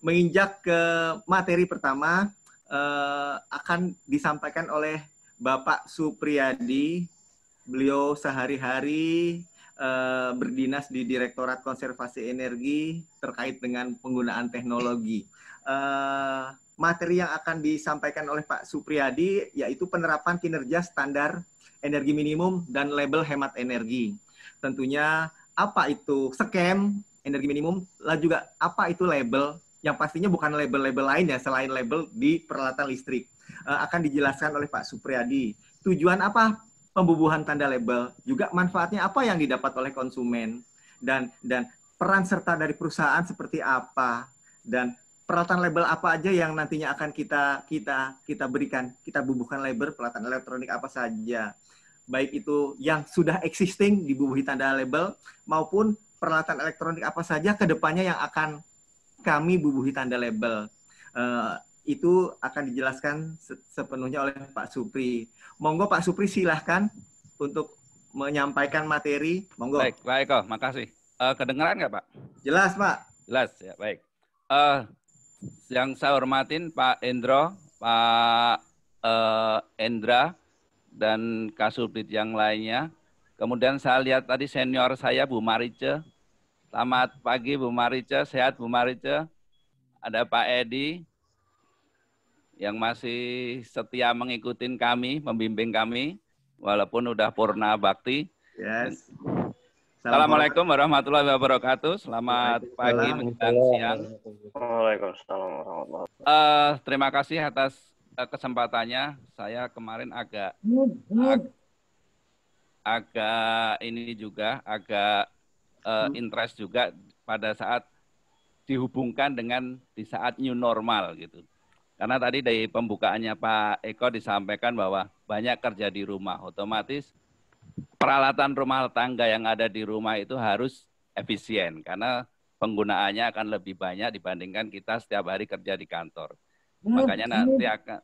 menginjak ke materi pertama, akan disampaikan oleh Bapak Supriyadi. Beliau sehari-hari berdinas di Direktorat Konservasi Energi terkait dengan penggunaan teknologi. Materi yang akan disampaikan oleh Pak Supriyadi yaitu penerapan kinerja standar energi minimum dan label hemat energi. Tentunya apa itu scam energi minimum, lalu juga apa itu label, yang pastinya bukan label-label lain ya selain label di peralatan listrik. Akan dijelaskan oleh Pak Supriyadi. Tujuan apa pembubuhan tanda label, juga manfaatnya apa yang didapat oleh konsumen, dan peran serta dari perusahaan seperti apa, dan peralatan label apa aja yang nantinya akan kita berikan, kita bubuhkan label peralatan elektronik apa saja, baik itu yang sudah existing dibubuhi tanda label maupun peralatan elektronik apa saja ke depannya yang akan kami bubuhi tanda label. Itu akan dijelaskan sepenuhnya oleh Pak Supri. Monggo Pak Supri silahkan untuk menyampaikan materi. Monggo. Baik, Pak Eko, makasih. Kedengeran nggak Pak? Jelas Pak. Jelas ya, baik. Yang saya hormatin Pak Endro, Pak Endra, dan Kasubdit yang lainnya. Kemudian saya lihat tadi senior saya Bu Marice. Selamat pagi Bu Marice, sehat Bu Marice. Ada Pak Edi yang masih setia mengikuti kami, membimbing kami, walaupun udah purna bakti. Yes. Assalamualaikum warahmatullahi wabarakatuh. Selamat pagi menjelang siang. Waalaikumsalam warahmatullahi wabarakatuh. Terima kasih atas kesempatannya. Saya kemarin agak interest juga pada saat dihubungkan dengan di saat new normal gitu. Karena tadi dari pembukaannya Pak Eko disampaikan bahwa banyak kerja di rumah, otomatis peralatan rumah tangga yang ada di rumah itu harus efisien karena penggunaannya akan lebih banyak dibandingkan kita setiap hari kerja di kantor. Makanya nanti akan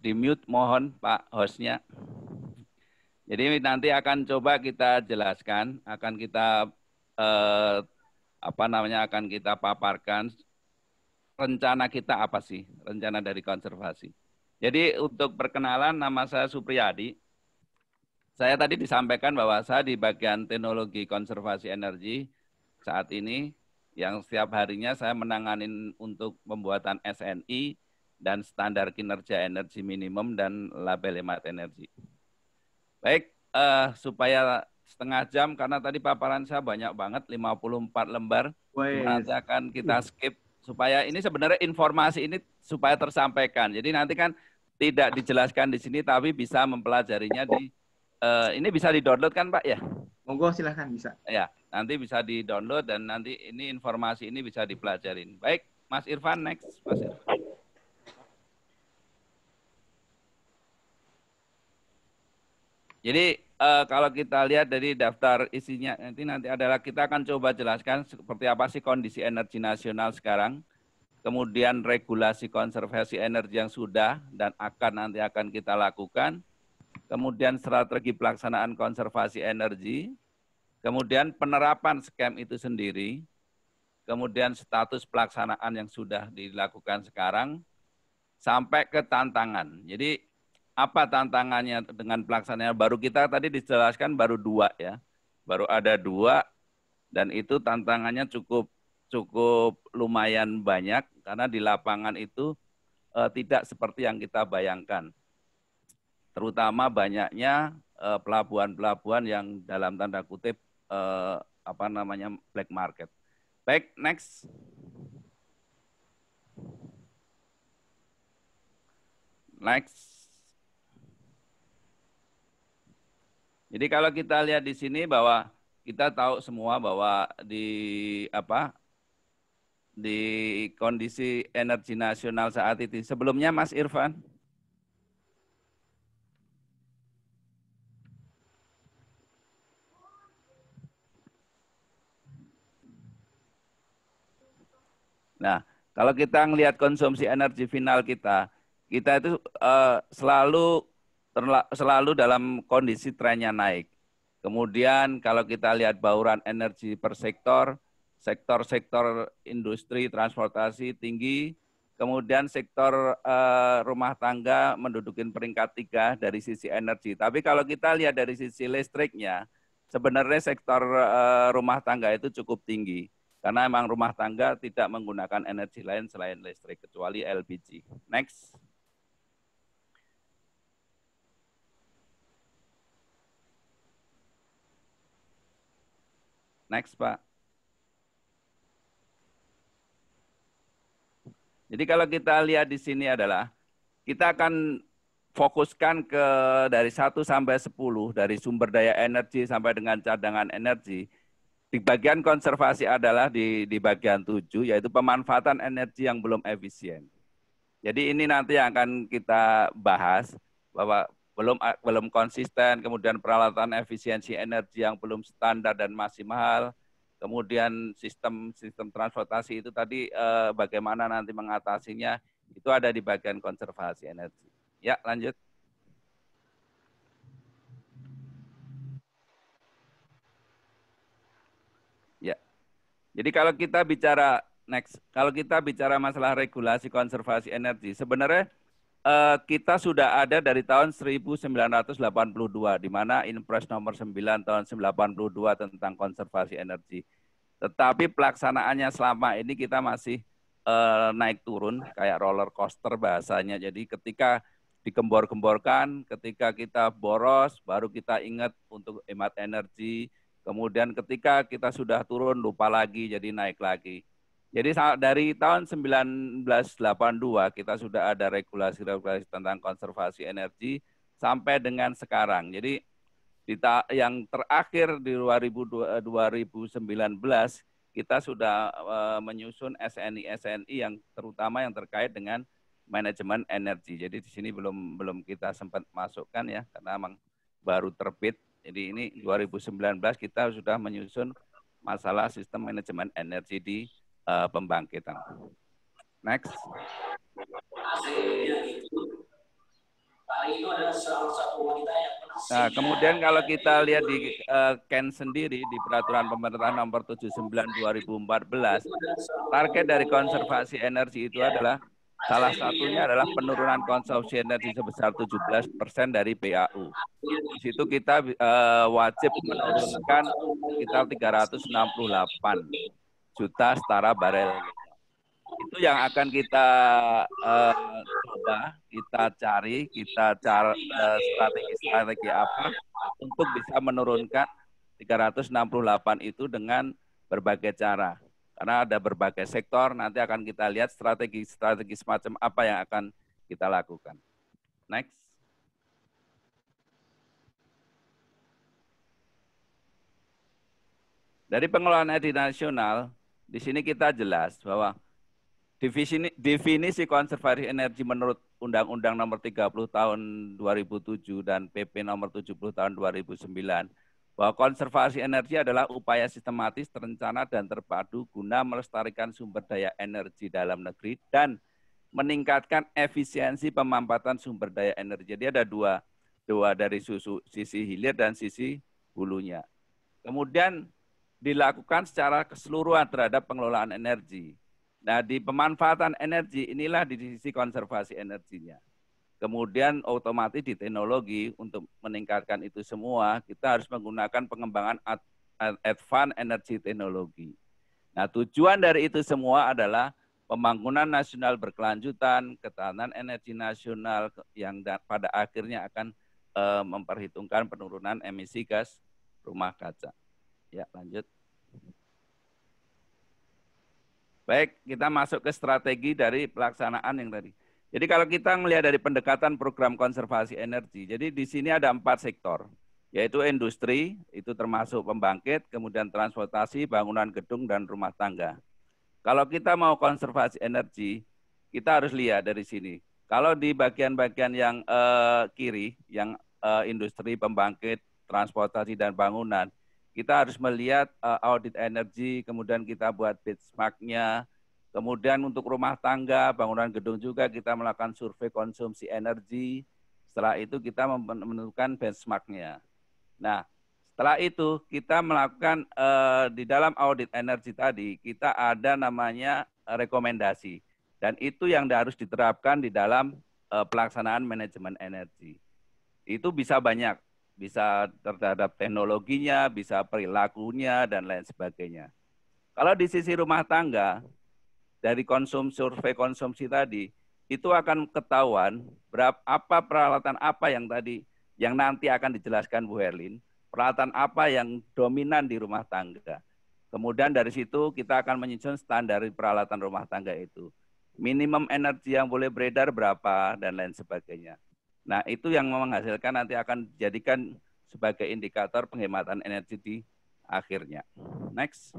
di mute mohon Pak hostnya. Jadi nanti akan coba kita jelaskan, akan kita akan kita paparkan rencana kita apa sih, rencana dari konservasi. Jadi untuk perkenalan, nama saya Supriyadi. Saya tadi disampaikan bahwa saya di bagian teknologi konservasi energi saat ini, yang setiap harinya saya menangani untuk pembuatan SNI dan standar kinerja energi minimum dan label hemat energi. Baik, supaya setengah jam, karena tadi paparan saya banyak banget, 54 lembar, nanti akan kita skip. Supaya ini sebenarnya informasi ini supaya tersampaikan. Jadi nanti kan tidak dijelaskan di sini, tapi bisa mempelajarinya di ini bisa di-download kan Pak ya? Monggo silahkan bisa. Ya, nanti bisa di-download dan nanti ini informasi ini bisa dipelajarin. Baik, Mas Irfan next, Mas Irfan. Jadi kalau kita lihat dari daftar isinya nanti adalah kita akan coba jelaskan seperti apa sih kondisi energi nasional sekarang, kemudian regulasi konservasi energi yang sudah dan nanti akan kita lakukan, kemudian strategi pelaksanaan konservasi energi, kemudian penerapan skema itu sendiri, kemudian status pelaksanaan yang sudah dilakukan sekarang, sampai ke tantangan. Jadi apa tantangannya dengan pelaksanaan? Baru kita tadi dijelaskan baru 2 ya, baru ada 2 dan itu tantangannya cukup lumayan banyak karena di lapangan itu tidak seperti yang kita bayangkan. Terutama banyaknya pelabuhan-pelabuhan yang dalam tanda kutip black market. Baik, next. Next. Jadi kalau kita lihat di sini bahwa kita tahu semua bahwa di kondisi energi nasional saat itu. Sebelumnya Mas Irfan. Nah, kalau kita melihat konsumsi energi final kita itu selalu dalam kondisi trennya naik. Kemudian kalau kita lihat bauran energi per sektor industri, transportasi tinggi, kemudian sektor rumah tangga menduduki peringkat 3 dari sisi energi. Tapi kalau kita lihat dari sisi listriknya, sebenarnya sektor rumah tangga itu cukup tinggi. Karena memang rumah tangga tidak menggunakan energi lain selain listrik, kecuali LPG. Next. Next, Pak. Jadi kalau kita lihat di sini adalah, kita akan fokuskan ke dari 1 sampai 10, dari sumber daya energi sampai dengan cadangan energi. Di bagian konservasi adalah di bagian 7, yaitu pemanfaatan energi yang belum efisien. Jadi ini nanti yang akan kita bahas, bahwa belum konsisten, kemudian peralatan efisiensi energi yang belum standar dan masih mahal, kemudian sistem transportasi itu tadi bagaimana nanti mengatasinya, itu ada di bagian konservasi energi. Ya, lanjut. Ya. Jadi kalau kita bicara kalau kita bicara masalah regulasi konservasi energi, sebenarnya kita sudah ada dari tahun 1982, di mana Inpres nomor 9 tahun 92 tentang konservasi energi. Tetapi pelaksanaannya selama ini kita masih naik turun, kayak roller coaster bahasanya. Jadi ketika digembor-gemborkan, ketika kita boros, baru kita ingat untuk hemat energi. Kemudian ketika kita sudah turun, lupa lagi, jadi naik lagi. Jadi dari tahun 1982 kita sudah ada regulasi-regulasi tentang konservasi energi sampai dengan sekarang. Jadi yang terakhir di 2019 kita sudah menyusun SNI yang terutama yang terkait dengan manajemen energi. Jadi di sini belum kita sempat masukkan ya, karena memang baru terbit. Jadi ini 2019 kita sudah menyusun masalah sistem manajemen energi di pembangkitan. Next. Nah, kemudian kalau kita lihat di KEN sendiri, di Peraturan Pemerintah Nomor 79 2014, target dari konservasi energi itu adalah, salah satunya adalah penurunan konsumsi energi sebesar 17% dari PAU. Di situ kita wajib menurunkan sekitar 368 juta setara barel. Itu yang akan kita coba, kita cari strategi apa untuk bisa menurunkan 368 itu dengan berbagai cara. Karena ada berbagai sektor, nanti akan kita lihat strategi semacam apa yang akan kita lakukan. Next. Dari pengelolaan energi nasional, di sini kita jelas bahwa definisi konservasi energi menurut Undang-Undang Nomor 30 Tahun 2007 dan PP Nomor 70 Tahun 2009, bahwa konservasi energi adalah upaya sistematis, terencana, dan terpadu guna melestarikan sumber daya energi dalam negeri dan meningkatkan efisiensi pemanfaatan sumber daya energi. Jadi ada dua dari sisi hilir dan sisi hulunya. Kemudian dilakukan secara keseluruhan terhadap pengelolaan energi. Nah, di pemanfaatan energi inilah di sisi konservasi energinya. Kemudian otomatis di teknologi untuk meningkatkan itu semua, kita harus menggunakan pengembangan advance energy teknologi. Nah, tujuan dari itu semua adalah pembangunan nasional berkelanjutan, ketahanan energi nasional yang pada akhirnya akan memperhitungkan penurunan emisi gas rumah kaca. Ya, lanjut. Baik, kita masuk ke strategi dari pelaksanaan yang tadi. Jadi kalau kita melihat dari pendekatan program konservasi energi, jadi di sini ada 4 sektor, yaitu industri, itu termasuk pembangkit, kemudian transportasi, bangunan gedung, dan rumah tangga. Kalau kita mau konservasi energi, kita harus lihat dari sini. Kalau di bagian-bagian yang kiri, yang industri, pembangkit, transportasi, dan bangunan, kita harus melihat audit energi, kemudian kita buat benchmark-nya, kemudian untuk rumah tangga, bangunan gedung juga kita melakukan survei konsumsi energi, setelah itu kita menentukan benchmark-nya. Nah, Setelah itu kita melakukan di dalam audit energi tadi, kita ada namanya rekomendasi. Dan itu yang harus diterapkan di dalam pelaksanaan manajemen energi. Itu bisa banyak, bisa terhadap teknologinya, bisa perilakunya, dan lain sebagainya. Kalau di sisi rumah tangga, dari survei konsumsi tadi, itu akan ketahuan apa peralatan apa yang tadi, yang nanti akan dijelaskan Bu Herlin, peralatan apa yang dominan di rumah tangga. Kemudian dari situ kita akan menyusun standar peralatan rumah tangga itu. Minimum energi yang boleh beredar berapa, dan lain sebagainya. Nah, itu yang menghasilkan nanti akan dijadikan sebagai indikator penghematan energi di akhirnya. Next.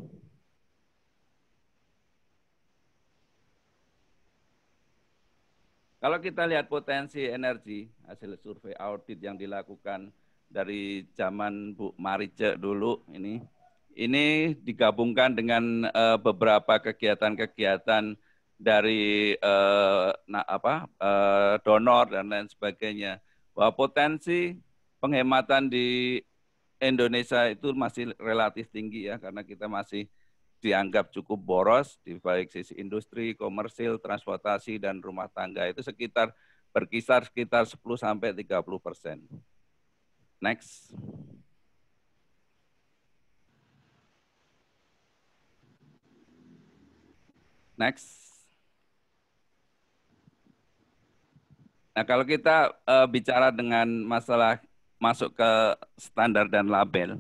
Kalau kita lihat potensi energi, hasil survei audit yang dilakukan dari zaman Bu Marice dulu ini digabungkan dengan beberapa kegiatan-kegiatan dari donor dan lain sebagainya, bahwa potensi penghematan di Indonesia itu masih relatif tinggi ya, karena kita masih dianggap cukup boros di baik sisi industri, komersil, transportasi, dan rumah tangga itu berkisar sekitar 10-30%. Next. Next. Nah, kalau kita bicara dengan masalah masuk ke standar dan label,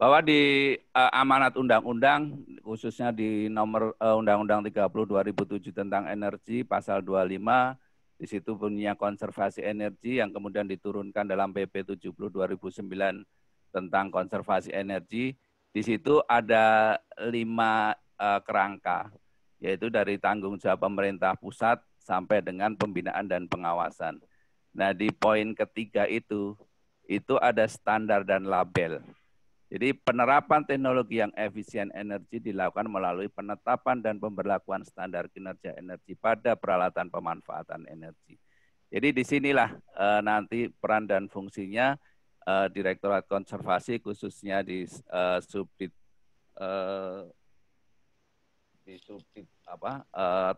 bahwa di amanat undang-undang, khususnya di nomor Undang-Undang 30/2007 tentang energi, pasal 25, di situ punya konservasi energi yang kemudian diturunkan dalam PP 70/2009 tentang konservasi energi. Di situ ada 5 kerangka, yaitu dari tanggung jawab pemerintah pusat sampai dengan pembinaan dan pengawasan. Nah, di poin ketiga itu ada standar dan label. Jadi penerapan teknologi yang efisien energi dilakukan melalui penetapan dan pemberlakuan standar kinerja energi pada peralatan pemanfaatan energi. Jadi disinilah nanti peran dan fungsinya Direktorat Konservasi, khususnya di subdit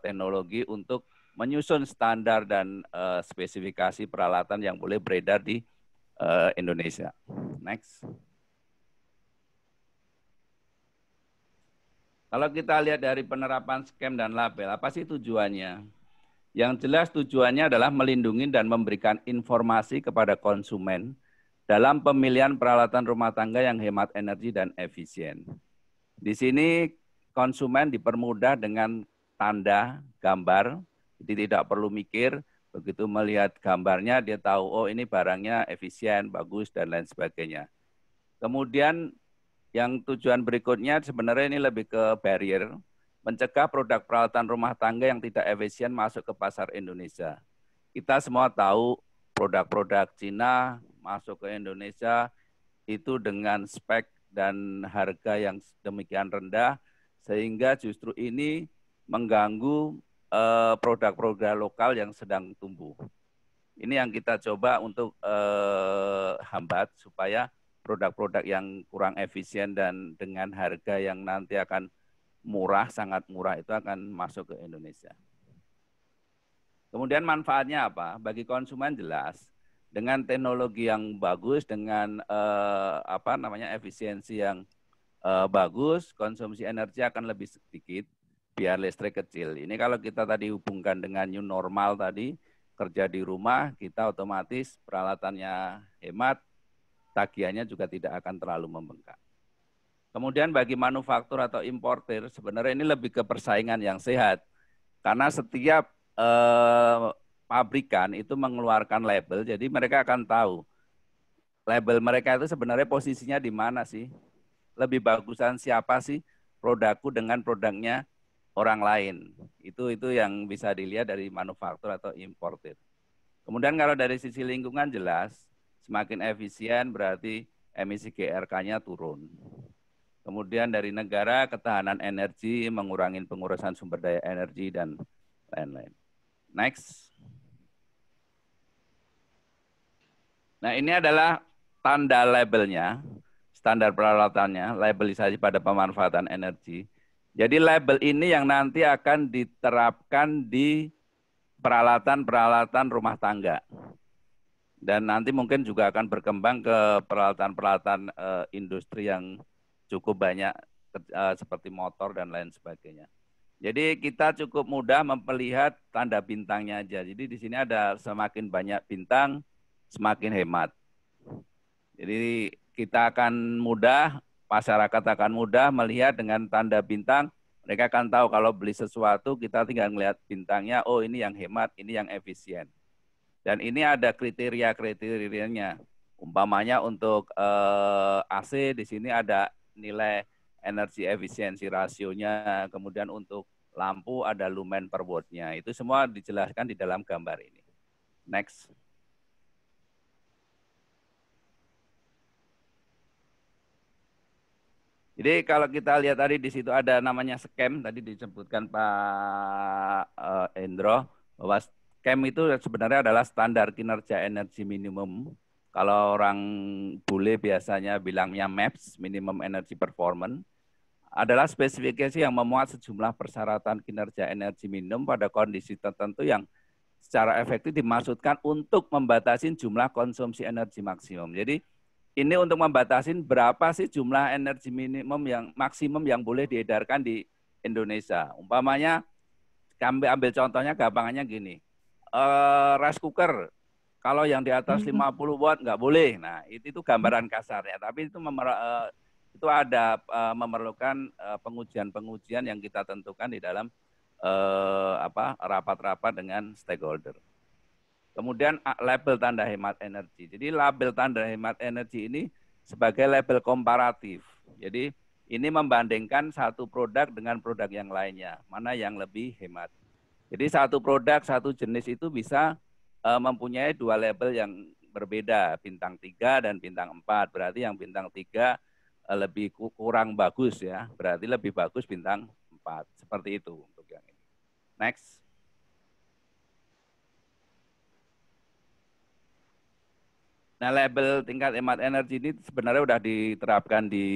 teknologi, untuk menyusun standar dan spesifikasi peralatan yang boleh beredar di Indonesia. Next. Kalau kita lihat dari penerapan skema dan label, apa sih tujuannya? Yang jelas tujuannya adalah melindungi dan memberikan informasi kepada konsumen dalam pemilihan peralatan rumah tangga yang hemat energi dan efisien. Di sini konsumen dipermudah dengan tanda, gambar, jadi tidak perlu mikir, begitu melihat gambarnya dia tahu, oh ini barangnya efisien, bagus, dan lain sebagainya. Kemudian yang tujuan berikutnya sebenarnya ini lebih ke barrier, mencegah produk peralatan rumah tangga yang tidak efisien masuk ke pasar Indonesia. Kita semua tahu produk-produk Cina masuk ke Indonesia itu dengan spek dan harga yang demikian rendah, sehingga justru ini mengganggu produk-produk lokal yang sedang tumbuh. Ini yang kita coba untuk hambat supaya produk-produk yang kurang efisien dan dengan harga yang nanti akan murah, sangat murah, itu akan masuk ke Indonesia. Kemudian manfaatnya apa? Bagi konsumen jelas, dengan teknologi yang bagus, dengan efisiensi yang bagus, konsumsi energi akan lebih sedikit, biar listrik kecil. Ini kalau kita tadi hubungkan dengan new normal tadi, kerja di rumah, kita otomatis peralatannya hemat, tagihannya juga tidak akan terlalu membengkak. Kemudian bagi manufaktur atau importer, sebenarnya ini lebih ke persaingan yang sehat. Karena setiap pabrikan itu mengeluarkan label, jadi mereka akan tahu label mereka itu sebenarnya posisinya di mana sih. Lebih bagusan siapa sih produkku dengan produknya orang lain. Itu yang bisa dilihat dari manufaktur atau importer. Kemudian kalau dari sisi lingkungan jelas, semakin efisien berarti emisi GRK-nya turun. Kemudian dari negara, ketahanan energi, mengurangi pengurusan sumber daya energi, dan lain-lain. Next. Nah, ini adalah tanda labelnya, standar peralatannya, labelisasi pada pemanfaatan energi. Jadi label ini yang nanti akan diterapkan di peralatan-peralatan rumah tangga. Dan nanti mungkin juga akan berkembang ke peralatan-peralatan industri yang cukup banyak seperti motor dan lain sebagainya. Jadi kita cukup mudah melihat tanda bintangnya aja. Jadi di sini ada semakin banyak bintang, semakin hemat. Jadi kita akan mudah, masyarakat akan mudah melihat dengan tanda bintang. Mereka akan tahu kalau beli sesuatu, kita tinggal melihat bintangnya, oh ini yang hemat, ini yang efisien. Dan ini ada kriteria-kriterianya. Umpamanya untuk AC di sini ada nilai energi efisiensi rasionya, kemudian untuk lampu ada lumen per watt-nya. Itu semua dijelaskan di dalam gambar ini. Next. Jadi kalau kita lihat tadi di situ ada namanya SCAM, tadi disebutkan Pak Endro, bahwa SCAM itu sebenarnya adalah standar kinerja energi minimum. Kalau orang bule biasanya bilangnya MAPS, Minimum Energy Performance, adalah spesifikasi yang memuat sejumlah persyaratan kinerja energi minimum pada kondisi tertentu yang secara efektif dimaksudkan untuk membatasi jumlah konsumsi energi maksimum. Jadi ini untuk membatasi berapa sih jumlah energi minimum yang maksimum yang boleh diedarkan di Indonesia. Umpamanya, kami ambil contohnya gampangannya gini, rice cooker, kalau yang di atas 50 watt nggak boleh. Nah, itu gambaran kasarnya. Tapi itu ada memerlukan pengujian-pengujian yang kita tentukan di dalam rapat-rapat dengan stakeholder. Kemudian label tanda hemat energi. Jadi label tanda hemat energi ini sebagai label komparatif. Jadi ini membandingkan satu produk dengan produk yang lainnya, mana yang lebih hemat. Jadi satu produk, satu jenis itu bisa mempunyai dua label yang berbeda, bintang 3 dan bintang 4. Berarti yang bintang 3 lebih kurang bagus ya, berarti lebih bagus bintang 4. Seperti itu untuk yang ini. Next. Nah, label tingkat hemat energi ini sebenarnya sudah diterapkan di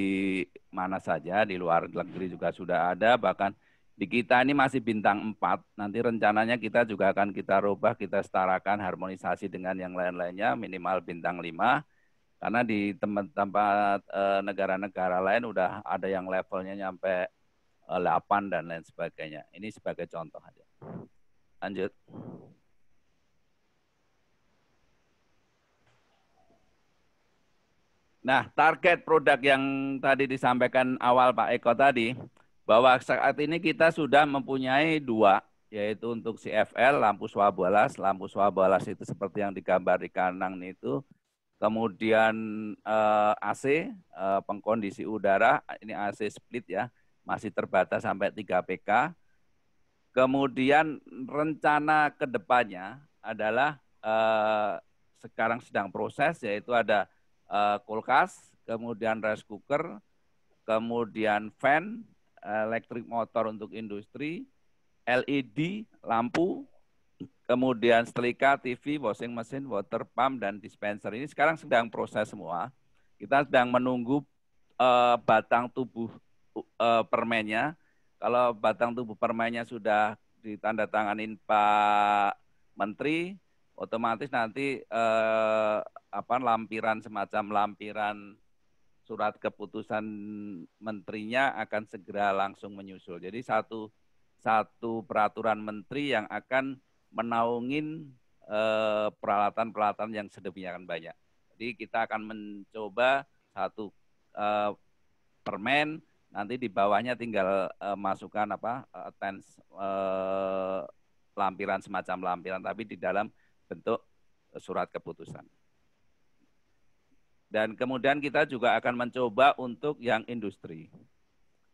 mana saja, di luar negeri juga sudah ada, bahkan di kita ini masih bintang 4, nanti rencananya kita juga akan kita rubah, kita setarakan harmonisasi dengan yang lain-lainnya, minimal bintang 5, karena di tempat-tempat negara-negara lain udah ada yang levelnya nyampe 8 dan lain sebagainya. Ini sebagai contoh aja. Lanjut. Nah, target produk yang tadi disampaikan awal Pak Eko tadi, bahwa saat ini kita sudah mempunyai 2, yaitu untuk CFL, lampu swabalas. Lampu swabalas itu seperti yang digambar di kanan itu. Kemudian AC, pengkondisi udara, ini AC split ya, masih terbatas sampai 3 PK. Kemudian rencana ke depannya adalah sekarang sedang proses, yaitu ada kulkas, kemudian rice cooker, kemudian fan, elektrik motor untuk industri, LED, lampu, kemudian setrika, TV, washing machine, water pump, dan dispenser. Ini sekarang sedang proses semua. Kita sedang menunggu batang tubuh permennya. Kalau batang tubuh permennya sudah ditandatanganin Pak Menteri, otomatis nanti lampiran semacam lampiran surat keputusan menterinya akan segera langsung menyusul. Jadi satu peraturan menteri yang akan menaungin peralatan-peralatan yang sedemikian banyak. Jadi kita akan mencoba satu permen, nanti di bawahnya tinggal masukkan lampiran semacam lampiran, tapi di dalam bentuk surat keputusan. Dan kemudian kita juga akan mencoba untuk yang industri.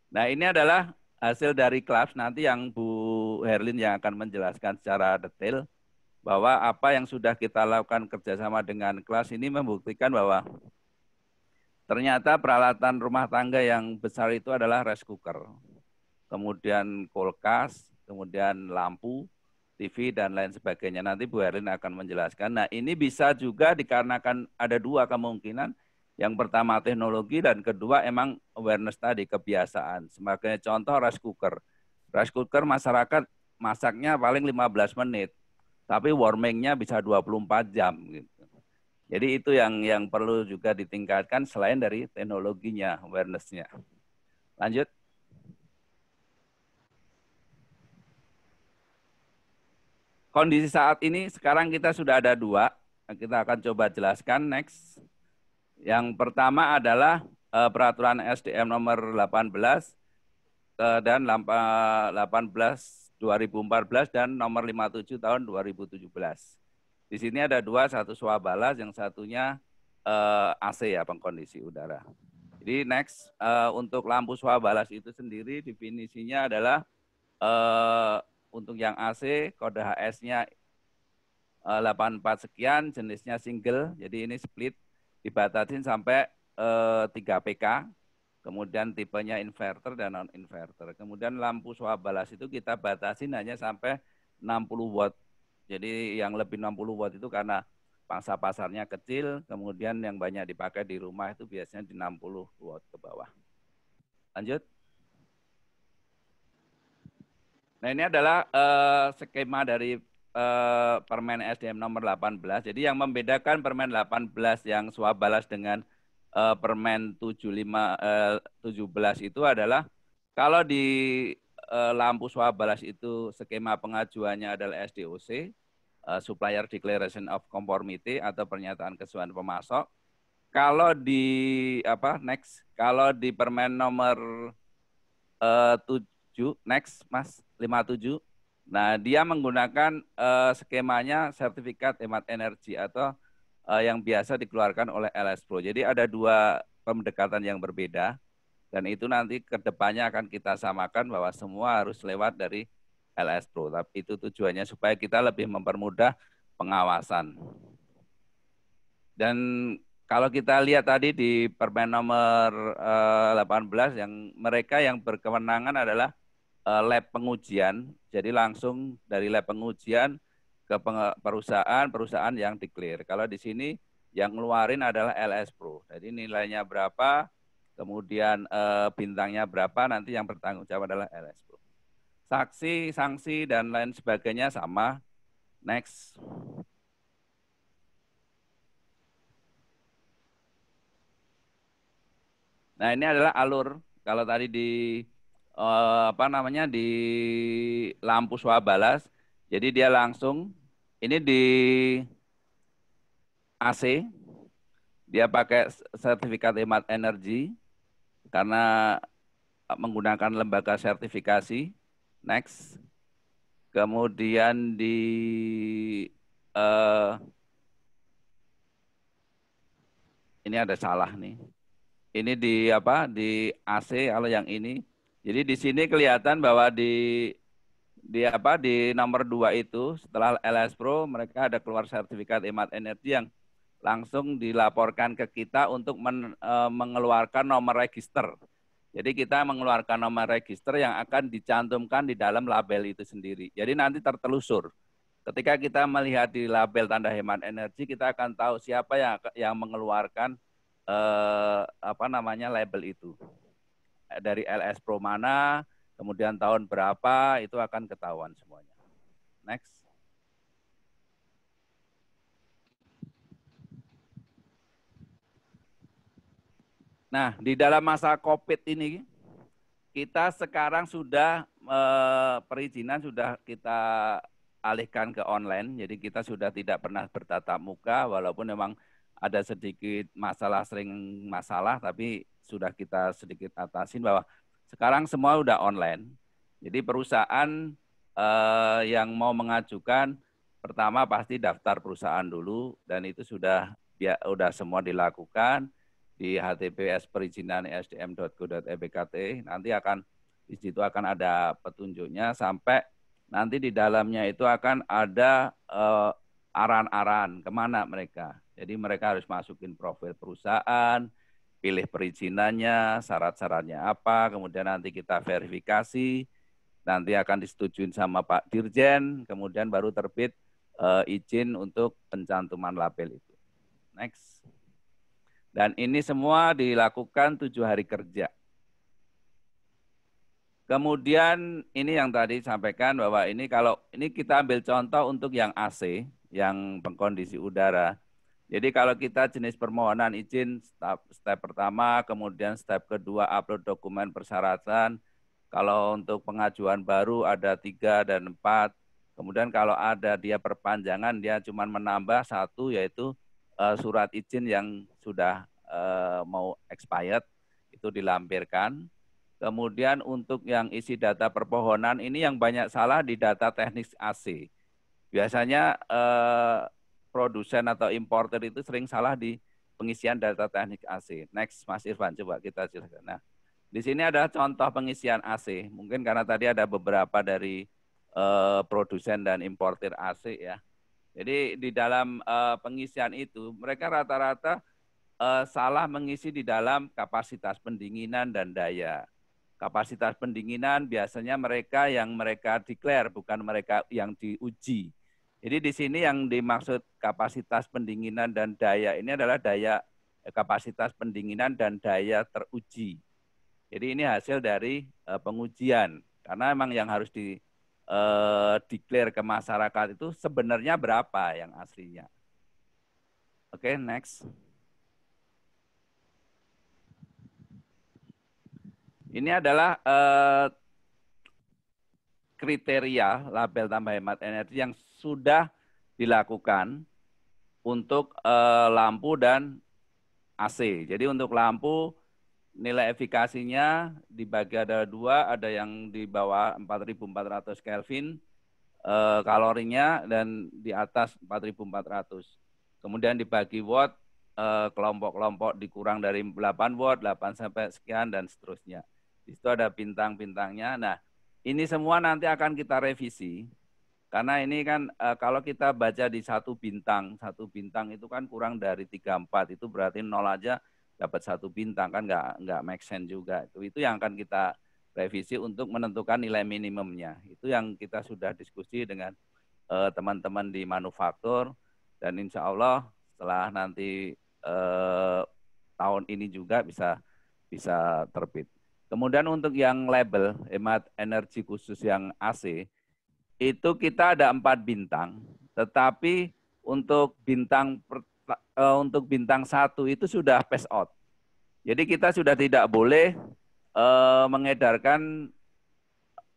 Nah, ini adalah hasil dari KLAPS, nanti yang Bu Herlin yang akan menjelaskan secara detail bahwa apa yang sudah kita lakukan kerjasama dengan KLAPS ini membuktikan bahwa ternyata peralatan rumah tangga yang besar itu adalah rice cooker, kemudian kulkas, kemudian lampu, TV, dan lain sebagainya. Nanti Bu Herlin akan menjelaskan. Nah, ini bisa juga dikarenakan ada 2 kemungkinan. Yang pertama teknologi dan kedua emang awareness tadi, kebiasaan. Sebagai contoh rice cooker. Rice cooker masyarakat masaknya paling 15 menit, tapi warmingnya bisa 24 jam. Gitu. Jadi itu yang perlu juga ditingkatkan selain dari teknologinya, awareness-nya. Lanjut. Kondisi saat ini sekarang kita sudah ada 2. Kita akan coba jelaskan next. Yang pertama adalah peraturan SDM nomor 18 dan 18/2014 dan nomor 57 tahun 2017. Di sini ada 2, satu swabalas, yang satunya AC ya, pengkondisi udara. Jadi next, untuk lampu swabalas itu sendiri definisinya adalah untuk yang AC kode HS-nya 84 sekian, jenisnya single, jadi ini split, dibatasin sampai 3 PK, kemudian tipenya inverter dan non-inverter. Kemudian lampu swabalas itu kita batasin hanya sampai 60 watt. Jadi yang lebih 60 watt itu karena pangsa pasarnya kecil, kemudian yang banyak dipakai di rumah itu biasanya di 60 watt ke bawah. Lanjut. Nah ini adalah skema dari Permen SDM nomor 18. Jadi yang membedakan Permen 18 yang swabalas dengan Permen 17 itu adalah kalau di lampu swabalas itu skema pengajuannya adalah SDOC, Supplier Declaration of Conformity atau pernyataan kesesuaian pemasok. Kalau di kalau di Permen nomor 7 next Mas 57. Nah, dia menggunakan skemanya sertifikat hemat energi atau yang biasa dikeluarkan oleh LS Pro. Jadi ada 2 pendekatan yang berbeda dan itu nanti ke depannya akan kita samakan bahwa semua harus lewat dari LS Pro. Tapi itu tujuannya supaya kita lebih mempermudah pengawasan. Dan kalau kita lihat tadi di Permen nomor 18 yang mereka yang berkewenangan adalah lab pengujian, jadi langsung dari lab pengujian ke perusahaan yang declare. Kalau di sini yang ngeluarin adalah LS Pro. Jadi nilainya berapa, kemudian bintangnya berapa, nanti yang bertanggung jawab adalah LS Pro. Saksi, sanksi, dan lain sebagainya sama. Next. Nah ini adalah alur. Kalau tadi di di lampu swabalas, jadi dia langsung ini di AC, dia pakai sertifikat hemat energi karena menggunakan lembaga sertifikasi. Next. Kemudian di ini ada salah nih. Ini di AC kalau yang ini. Jadi di sini kelihatan bahwa di nomor 2 itu setelah LS Pro mereka ada keluar sertifikat hemat energi yang langsung dilaporkan ke kita untuk mengeluarkan nomor register. Jadi kita mengeluarkan nomor register yang akan dicantumkan di dalam label itu sendiri. Jadi nanti tertelusur. Ketika kita melihat di label tanda hemat energi, kita akan tahu siapa yang mengeluarkan label itu. Dari LS Pro mana, kemudian tahun berapa, itu akan ketahuan semuanya. Next. Nah, di dalam masa COVID ini, kita sekarang sudah perizinan sudah kita alihkan ke online, jadi kita sudah tidak pernah bertatap muka, walaupun memang ada sedikit sering masalah, tapi sudah kita sedikit atasin bahwa sekarang semua udah online. Jadi perusahaan yang mau mengajukan, pertama pasti daftar perusahaan dulu, dan itu sudah semua dilakukan di HTTPS perizinan sdm.go.ebkt. Nanti di situ akan ada petunjuknya sampai nanti di dalamnya itu akan ada arahan-arahan kemana mereka. Jadi mereka harus masukin profil perusahaan, pilih perizinannya, syarat-syaratnya apa, kemudian nanti kita verifikasi, nanti akan disetujuin sama Pak Dirjen, kemudian baru terbit izin untuk pencantuman label itu. Next. Dan ini semua dilakukan 7 hari kerja. Kemudian ini yang tadi sampaikan bahwa ini kalau ini kita ambil contoh untuk yang AC, yang pengkondisi udara. Jadi kalau kita jenis permohonan izin step pertama, kemudian step kedua upload dokumen persyaratan. Kalau untuk pengajuan baru ada 3 dan 4. Kemudian kalau ada dia perpanjangan, dia cuma menambah 1 yaitu surat izin yang sudah mau expired itu dilampirkan. Kemudian untuk yang isi data permohonan ini yang banyak salah di data teknis AC. Biasanya produsen atau importer itu sering salah di pengisian data teknik AC. Next, Mas Irfan, coba kita jelaskan. Nah, di sini ada contoh pengisian AC. Mungkin karena tadi ada beberapa dari produsen dan importer AC ya. Jadi di dalam pengisian itu mereka rata-rata salah mengisi di dalam kapasitas pendinginan dan daya. Kapasitas pendinginan biasanya mereka yang mereka declare, bukan mereka yang diuji. Jadi di sini yang dimaksud kapasitas pendinginan dan daya ini adalah daya kapasitas pendinginan dan daya teruji. Jadi ini hasil dari pengujian. Karena memang yang harus di declare ke masyarakat itu sebenarnya berapa yang aslinya. Oke, next. Ini adalah kriteria label tambah hemat energi yang sudah dilakukan untuk lampu dan AC. Jadi untuk lampu nilai efikasinya dibagi ada 2, ada yang di bawah 4.400 Kelvin kalorinya dan di atas 4.400. Kemudian dibagi watt, kelompok-kelompok dikurang dari 8 watt, 8 sampai sekian dan seterusnya. Di situ ada bintang-bintangnya. Nah, ini semua nanti akan kita revisi. Karena ini kan kalau kita baca di satu bintang itu kan kurang dari 3-4, itu berarti 0 aja dapat 1 bintang, kan nggak make sense juga. Itu yang akan kita revisi untuk menentukan nilai minimumnya. Itu yang kita sudah diskusi dengan teman-teman di manufaktur, dan insya Allah setelah nanti tahun ini juga bisa terbit. Kemudian untuk yang label hemat energi khusus yang AC, itu kita ada 4 bintang, tetapi untuk bintang 1 itu sudah pass out. Jadi kita sudah tidak boleh mengedarkan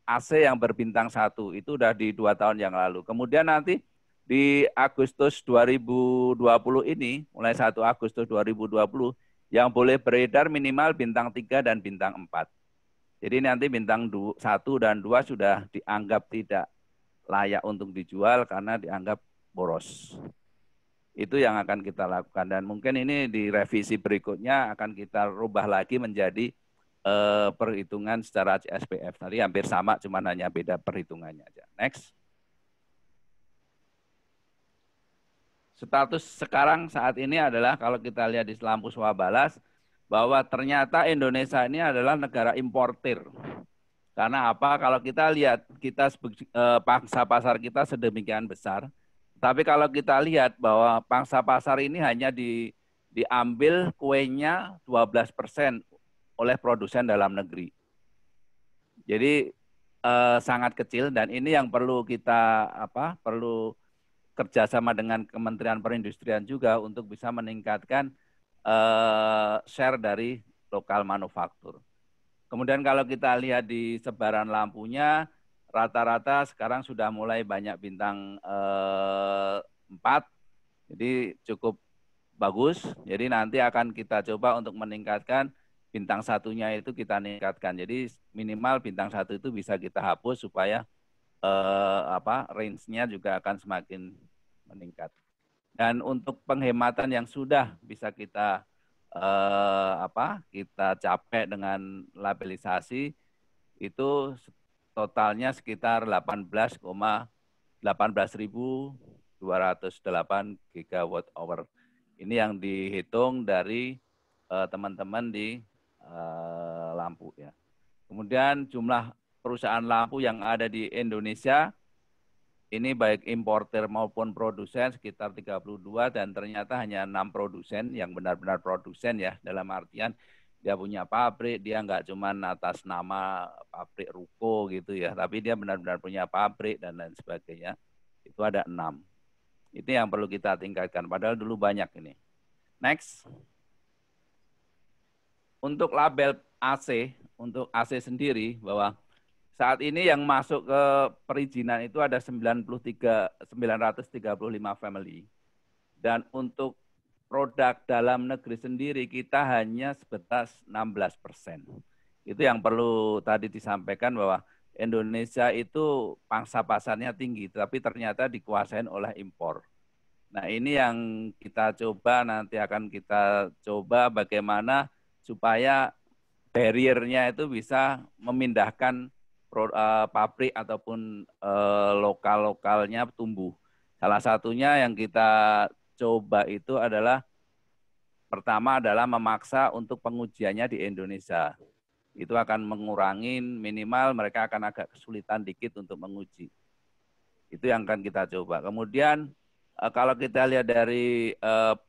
AC yang berbintang 1, itu sudah di 2 tahun yang lalu. Kemudian nanti di Agustus 2020 ini, mulai 1 Agustus 2020, yang boleh beredar minimal bintang 3 dan bintang 4. Jadi nanti bintang 1 dan 2 sudah dianggap tidak layak untuk dijual karena dianggap boros. Itu yang akan kita lakukan. Dan mungkin ini di revisi berikutnya akan kita rubah lagi menjadi perhitungan secara SPF. Tadi hampir sama, cuma hanya beda perhitungannya aja. Next. Status sekarang saat ini adalah kalau kita lihat di lampu swabalas bahwa ternyata Indonesia ini adalah negara importir. Karena apa? Kalau kita lihat kita pangsa pasar kita sedemikian besar, tapi kalau kita lihat bahwa pangsa pasar ini hanya diambil kuenya 12% oleh produsen dalam negeri. Jadi sangat kecil, dan ini yang perlu kita perlu kerjasama dengan Kementerian Perindustrian juga untuk bisa meningkatkan share dari lokal manufaktur. Kemudian kalau kita lihat di sebaran lampunya, rata-rata sekarang sudah mulai banyak bintang 4, jadi cukup bagus. Jadi nanti akan kita coba untuk meningkatkan bintang 1-nya itu kita meningkatkan. Jadi minimal bintang 1 itu bisa kita hapus supaya range-nya juga akan semakin meningkat. Dan untuk penghematan yang sudah bisa kita kita capai dengan labelisasi itu totalnya sekitar 18.208 gigawatt hour. Ini yang dihitung dari teman-teman di lampu ya. Kemudian jumlah perusahaan lampu yang ada di Indonesia ini baik importer maupun produsen sekitar 32 dan ternyata hanya 6 produsen yang benar-benar produsen ya, dalam artian dia punya pabrik, dia nggak cuma atas nama pabrik ruko gitu ya, tapi dia benar-benar punya pabrik dan lain sebagainya. Itu ada 6. Itu yang perlu kita tingkatkan, padahal dulu banyak ini. Next. Untuk label AC, untuk AC sendiri bahwa saat ini yang masuk ke perizinan itu ada 935 family. Dan untuk produk dalam negeri sendiri kita hanya sebatas 16%. Itu yang perlu tadi disampaikan bahwa Indonesia itu pangsa pasarnya tinggi, tapi ternyata dikuasain oleh impor. Nah ini yang kita coba, nanti akan kita coba bagaimana supaya barrier-nya itu bisa memindahkan pabrik ataupun lokal-lokalnya tumbuh. Salah satunya yang kita coba itu adalah pertama adalah memaksa untuk pengujiannya di Indonesia. Itu akan mengurangi minimal mereka akan agak kesulitan dikit untuk menguji. Itu yang akan kita coba. Kemudian kalau kita lihat dari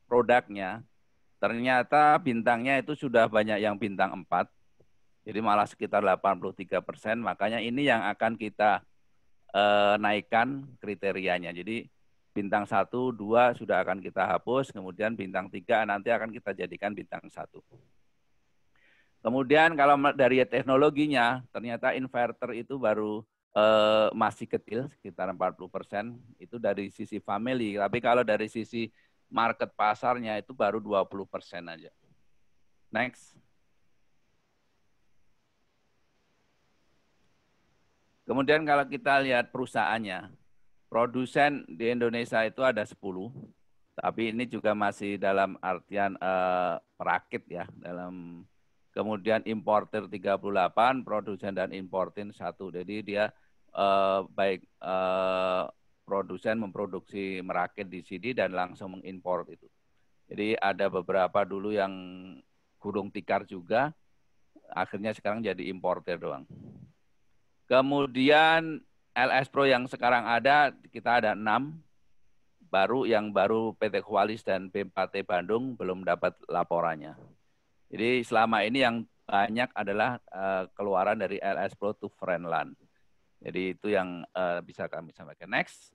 produknya, ternyata bintangnya itu sudah banyak yang bintang 4. Jadi malah sekitar 83%, makanya ini yang akan kita naikkan kriterianya. Jadi bintang 1, 2 sudah akan kita hapus, kemudian bintang 3 nanti akan kita jadikan bintang 1. Kemudian kalau dari teknologinya, ternyata inverter itu baru masih kecil, sekitar 40%, itu dari sisi family. Tapi kalau dari sisi market pasarnya itu baru 20% aja. Next. Kemudian kalau kita lihat perusahaannya, produsen di Indonesia itu ada 10, tapi ini juga masih dalam artian perakit ya. Kemudian importer 38, produsen dan importin 1. Jadi dia baik produsen memproduksi merakit di sini dan langsung mengimpor itu. Jadi ada beberapa dulu yang gulung tikar juga, akhirnya sekarang jadi importer doang. Kemudian LS Pro yang sekarang ada, kita ada 6. Yang baru PT Qualis dan B4T Bandung belum dapat laporannya. Jadi selama ini yang banyak adalah keluaran dari LS Pro to Friendland. Jadi itu yang bisa kami sampaikan. Next.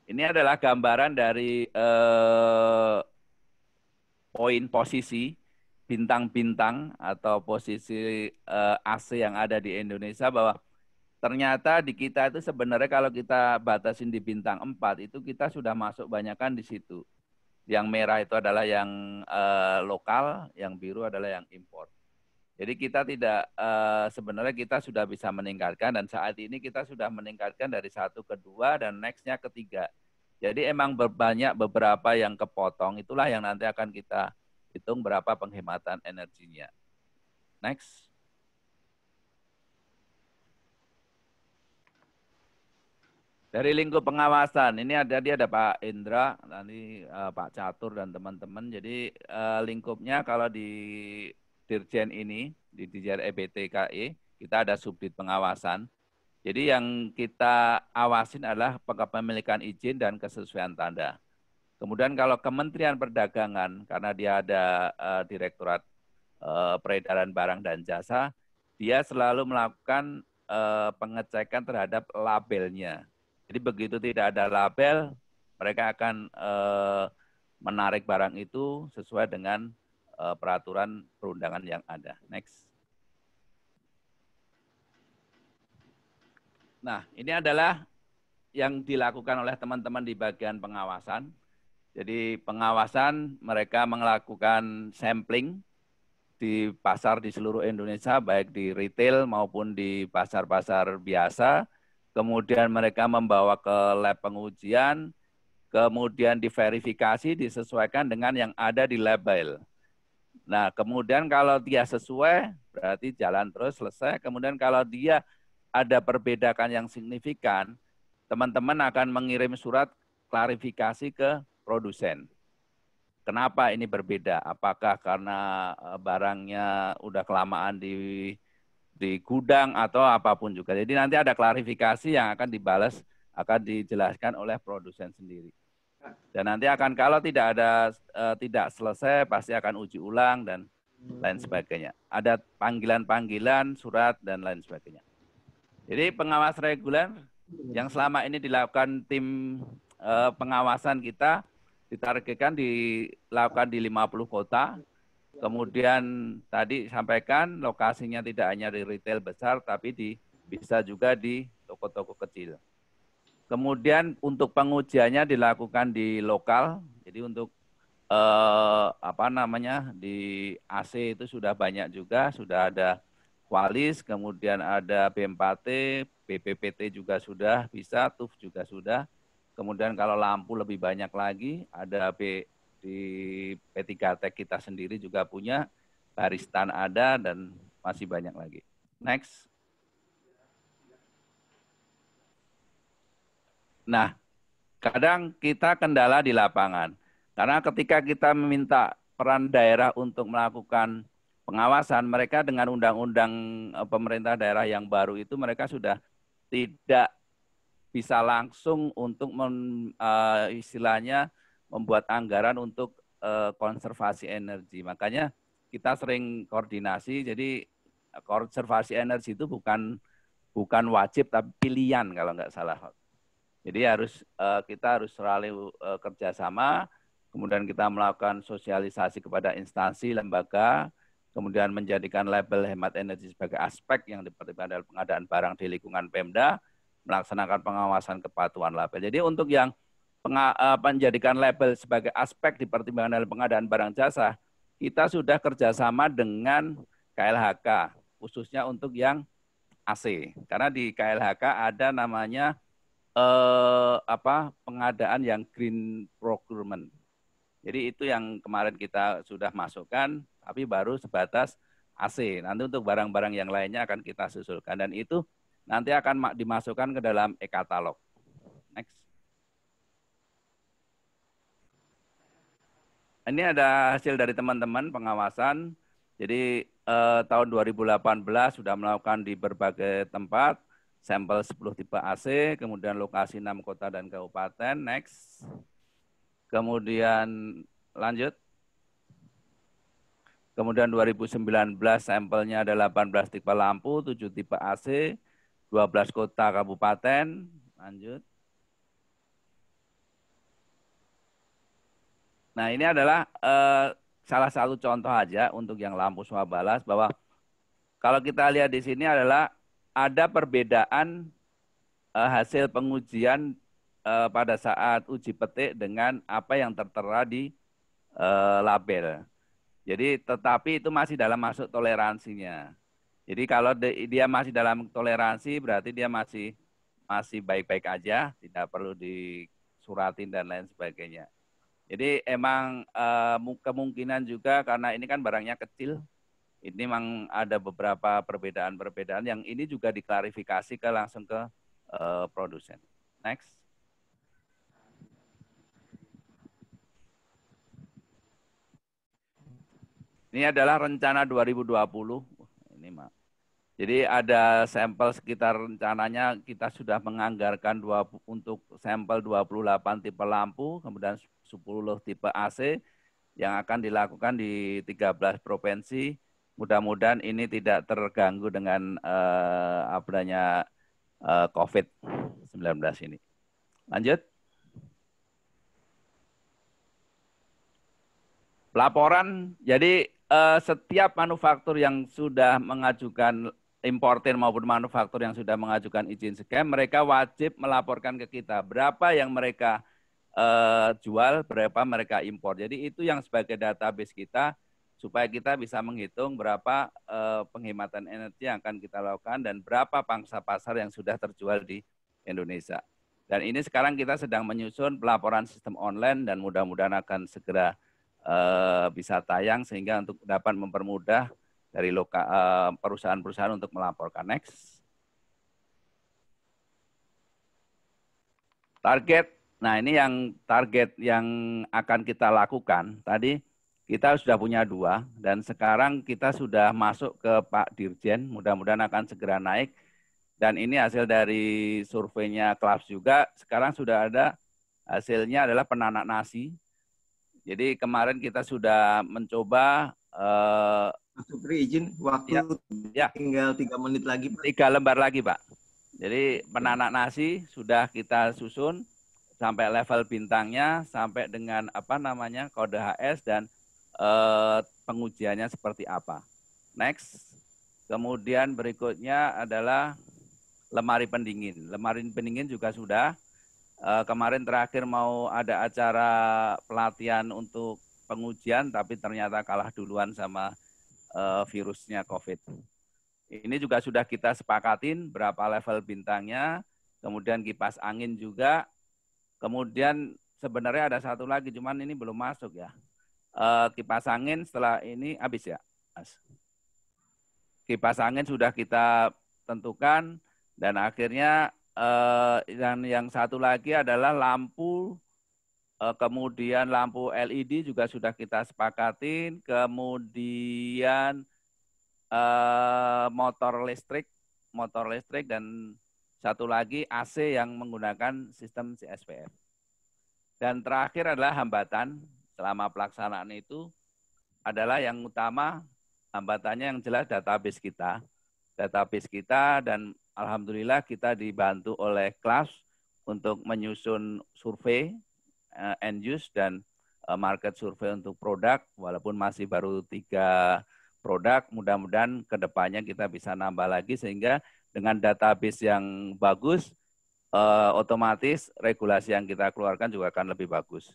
Ini adalah gambaran dari poin posisi bintang-bintang atau posisi AC yang ada di Indonesia, bahwa ternyata di kita itu sebenarnya kalau kita batasin di bintang 4 itu kita sudah masuk banyakan di situ. Yang merah itu adalah yang lokal, yang biru adalah yang impor. Jadi kita tidak, sebenarnya kita sudah bisa meningkatkan, dan saat ini kita sudah meningkatkan dari 1 ke 2 dan next-nya ke 3. Jadi emang banyak beberapa yang kepotong, itulah yang nanti akan kita hitung berapa penghematan energinya. Next. Dari lingkup pengawasan, ini ada Pak Indra, nanti Pak Catur dan teman-teman. Jadi lingkupnya kalau di Dirjen ini, di Dirjen EBTKE, kita ada subdit pengawasan. Jadi yang kita awasin adalah kepemilikan izin dan kesesuaian tanda. Kemudian kalau Kementerian Perdagangan, karena dia ada Direktorat Peredaran Barang dan Jasa, dia selalu melakukan pengecekan terhadap labelnya. Jadi begitu tidak ada label, mereka akan menarik barang itu sesuai dengan peraturan perundangan yang ada. Next. Nah, ini adalah yang dilakukan oleh teman-teman di bagian pengawasan. Jadi pengawasan mereka melakukan sampling di pasar di seluruh Indonesia, baik di retail maupun di pasar-pasar biasa. Kemudian mereka membawa ke lab pengujian, kemudian diverifikasi, disesuaikan dengan yang ada di label. Nah, kemudian kalau dia sesuai, berarti jalan terus selesai. Kemudian kalau dia ada perbedaan yang signifikan, teman-teman akan mengirim surat klarifikasi ke produsen. Kenapa ini berbeda? Apakah karena barangnya udah kelamaan di di gudang atau apapun juga. Jadi nanti ada klarifikasi yang akan dibalas, akan dijelaskan oleh produsen sendiri. Dan nanti akan kalau tidak selesai pasti akan uji ulang dan lain sebagainya. Ada panggilan-panggilan, surat dan lain sebagainya. Jadi pengawas reguler yang selama ini dilakukan tim pengawasan kita ditargetkan dilakukan di 50 kota. Kemudian tadi sampaikan lokasinya tidak hanya di retail besar, tapi bisa juga di toko-toko kecil. Kemudian untuk pengujiannya dilakukan di lokal, jadi untuk di AC itu sudah banyak juga, sudah ada Qualis, kemudian ada B4T, BPPT juga sudah bisa, TUF juga sudah. Kemudian kalau lampu lebih banyak lagi, ada di P3 Tech kita sendiri juga punya, Baristan ada, dan masih banyak lagi. Next. Nah, kadang kita kendala di lapangan. Karena ketika kita meminta peran daerah untuk melakukan pengawasan, mereka dengan undang-undang pemerintah daerah yang baru itu, mereka sudah tidak bisa langsung untuk istilahnya membuat anggaran untuk konservasi energi. Makanya kita sering koordinasi, jadi konservasi energi itu bukan wajib, tapi pilihan kalau nggak salah. Jadi kita harus selalu kerjasama, kemudian kita melakukan sosialisasi kepada instansi, lembaga, kemudian menjadikan label hemat energi sebagai aspek yang dipertimbangkan dalam pengadaan barang di lingkungan Pemda, melaksanakan pengawasan kepatuhan label. Jadi untuk yang menjadikan label sebagai aspek dipertimbangkan dalam pengadaan barang jasa, kita sudah kerjasama dengan KLHK, khususnya untuk yang AC. Karena di KLHK ada namanya pengadaan yang green procurement. Jadi itu yang kemarin kita sudah masukkan, tapi baru sebatas AC. Nanti untuk barang-barang yang lainnya akan kita susulkan, dan itu nanti akan dimasukkan ke dalam e-katalog. Next. Ini ada hasil dari teman-teman pengawasan. Jadi tahun 2018 sudah melakukan di berbagai tempat, sampel 10 tipe AC, kemudian lokasi 6 kota dan kabupaten. Next. Kemudian lanjut. Kemudian 2019 sampelnya ada 18 tipe lampu, 7 tipe AC, 12 kota kabupaten. Lanjut. Nah, ini adalah salah satu contoh aja untuk yang lampu swabalas, bahwa kalau kita lihat di sini adalah ada perbedaan hasil pengujian pada saat uji petik dengan apa yang tertera di label. Jadi tetapi itu masih dalam masuk toleransinya. Jadi kalau dia masih dalam toleransi, berarti dia masih baik-baik aja, tidak perlu disuratin dan lain sebagainya. Jadi emang kemungkinan juga karena ini kan barangnya kecil, ini memang ada beberapa perbedaan-perbedaan yang ini juga diklarifikasi langsung ke produsen. Next. Ini adalah rencana 2020. Ini jadi ada sampel sekitar, rencananya kita sudah menganggarkan untuk sampel 28 tipe lampu, kemudian 10 tipe AC yang akan dilakukan di 13 provinsi. Mudah-mudahan ini tidak terganggu dengan adanya COVID-19 ini. Lanjut. Laporan, jadi setiap manufaktur yang sudah mengajukan, importer maupun manufaktur yang sudah mengajukan izin scam, mereka wajib melaporkan ke kita berapa yang mereka jual, berapa mereka impor. Jadi itu yang sebagai database kita, supaya kita bisa menghitung berapa penghematan energi yang akan kita lakukan dan berapa pangsa pasar yang sudah terjual di Indonesia. Dan ini sekarang kita sedang menyusun pelaporan sistem online dan mudah-mudahan akan segera bisa tayang sehingga untuk dapat mempermudah dari perusahaan-perusahaan untuk melaporkan. Next. Target. Nah, ini yang target yang akan kita lakukan. Tadi kita sudah punya 2, dan sekarang kita sudah masuk ke Pak Dirjen, mudah-mudahan akan segera naik. Dan ini hasil dari surveinya Klaps juga, sekarang sudah ada hasilnya adalah penanak nasi. Jadi kemarin kita sudah mencoba. Mas Supri izin, waktu ya, tinggal 3 menit lagi, Pak. 3 lembar lagi, Pak. Jadi penanak nasi sudah kita susun sampai level bintangnya, sampai dengan kode HS dan pengujiannya seperti apa. Next. Kemudian berikutnya adalah lemari pendingin. Lemari pendingin juga sudah. Kemarin terakhir mau ada acara pelatihan untuk pengujian, tapi ternyata kalah duluan sama virusnya COVID. Ini juga sudah kita sepakatin berapa level bintangnya, kemudian kipas angin juga. Kemudian sebenarnya ada satu lagi, cuman ini belum masuk ya. Kipas angin setelah ini habis ya, Mas. Kipas angin sudah kita tentukan, dan akhirnya yang satu lagi adalah lampu, kemudian lampu LED juga sudah kita sepakatin, kemudian motor listrik, dan satu lagi AC yang menggunakan sistem CSPF. Dan terakhir adalah hambatan selama pelaksanaan itu adalah yang utama, hambatannya yang jelas database kita. Database kita, dan alhamdulillah kita dibantu oleh Klaps untuk menyusun survei end use dan market survei untuk produk, walaupun masih baru 3 produk, mudah-mudahan ke depannya kita bisa nambah lagi sehingga dengan database yang bagus, otomatis regulasi yang kita keluarkan juga akan lebih bagus.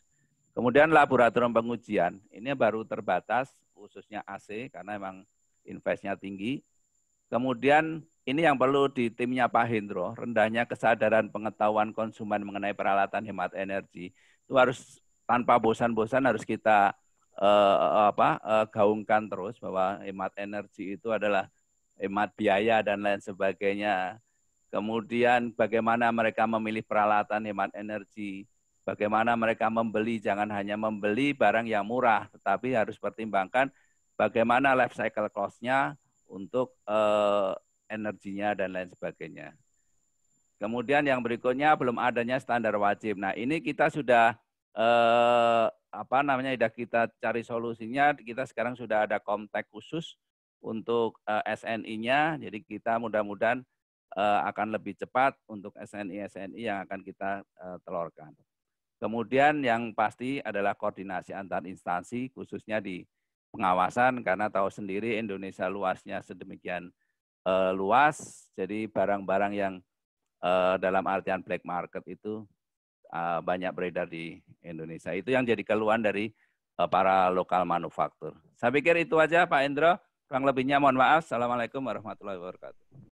Kemudian laboratorium pengujian, ini baru terbatas, khususnya AC, karena memang investnya tinggi. Kemudian ini yang perlu di timnya Pak Hendro, rendahnya kesadaran pengetahuan konsumen mengenai peralatan hemat energi, itu harus tanpa bosan-bosan harus kita gaungkan terus, bahwa hemat energi itu adalah hemat biaya dan lain sebagainya. Kemudian bagaimana mereka memilih peralatan hemat energi, bagaimana mereka membeli, jangan hanya membeli barang yang murah, tetapi harus pertimbangkan bagaimana life cycle cost-nya untuk energinya dan lain sebagainya. Kemudian yang berikutnya belum adanya standar wajib. Nah ini kita sudah sudah kita cari solusinya. Kita sekarang sudah ada kontak khusus untuk SNI-nya. Jadi kita mudah-mudahan akan lebih cepat untuk SNI yang akan kita telurkan. Kemudian yang pasti adalah koordinasi antar instansi, khususnya di pengawasan, karena tahu sendiri Indonesia luasnya sedemikian luas, jadi barang-barang yang dalam artian black market itu banyak beredar di Indonesia. Itu yang jadi keluhan dari para lokal manufaktur. Saya pikir itu aja Pak Hendro, kurang lebihnya mohon maaf. Assalamualaikum warahmatullahi wabarakatuh.